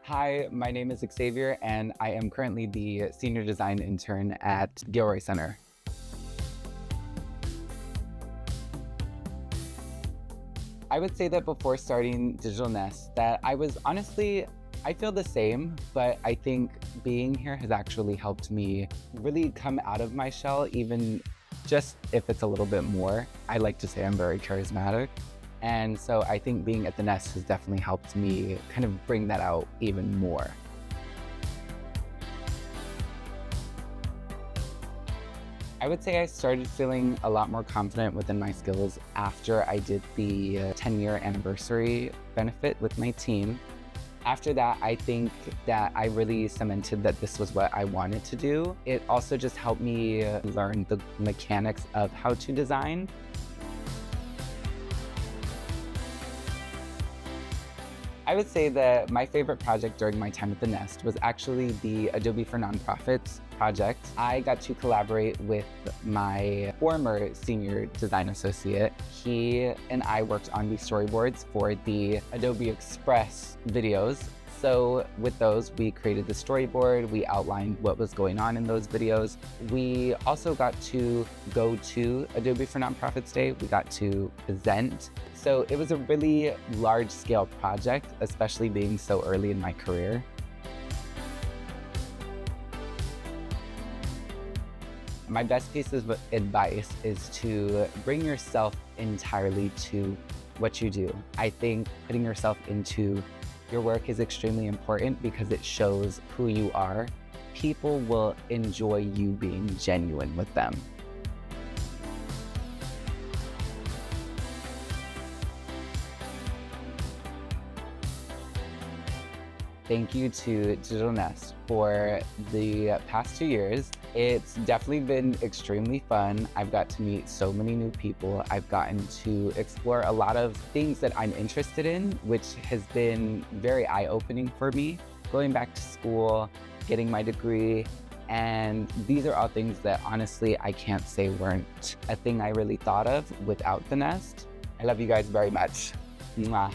Hi, my name is Xavier, and I am currently the Senior Design Intern at Gilroy Center. I would say that before starting bizzNEST, that I feel the same, but I think being here has actually helped me really come out of my shell, even just if it's a little bit more. I like to say I'm very charismatic. And so I think being at the Nest has definitely helped me kind of bring that out even more. I would say I started feeling a lot more confident within my skills after I did the 10-year anniversary benefit with my team. After that, I think that I really cemented that this was what I wanted to do. It also just helped me learn the mechanics of how to design. I would say that my favorite project during my time at the Nest was actually the Adobe for Nonprofits project. I got to collaborate with my former senior design associate. He and I worked on the storyboards for the Adobe Express videos. So with those, we created the storyboard, we outlined what was going on in those videos. We also got to go to Adobe for Nonprofits Day. We got to present. So it was a really large scale project, especially being so early in my career. My best piece of advice is to bring yourself entirely to what you do. I think putting yourself into your work is extremely important because it shows who you are. People will enjoy you being genuine with them. Thank you to bizzNEST for the past 2 years. It's definitely been extremely fun. I've got to meet so many new people. I've gotten to explore a lot of things that I'm interested in, which has been very eye-opening for me. Going back to school, getting my degree, and these are all things that honestly I can't say weren't a thing I really thought of without the Nest. I love you guys very much. Mwah.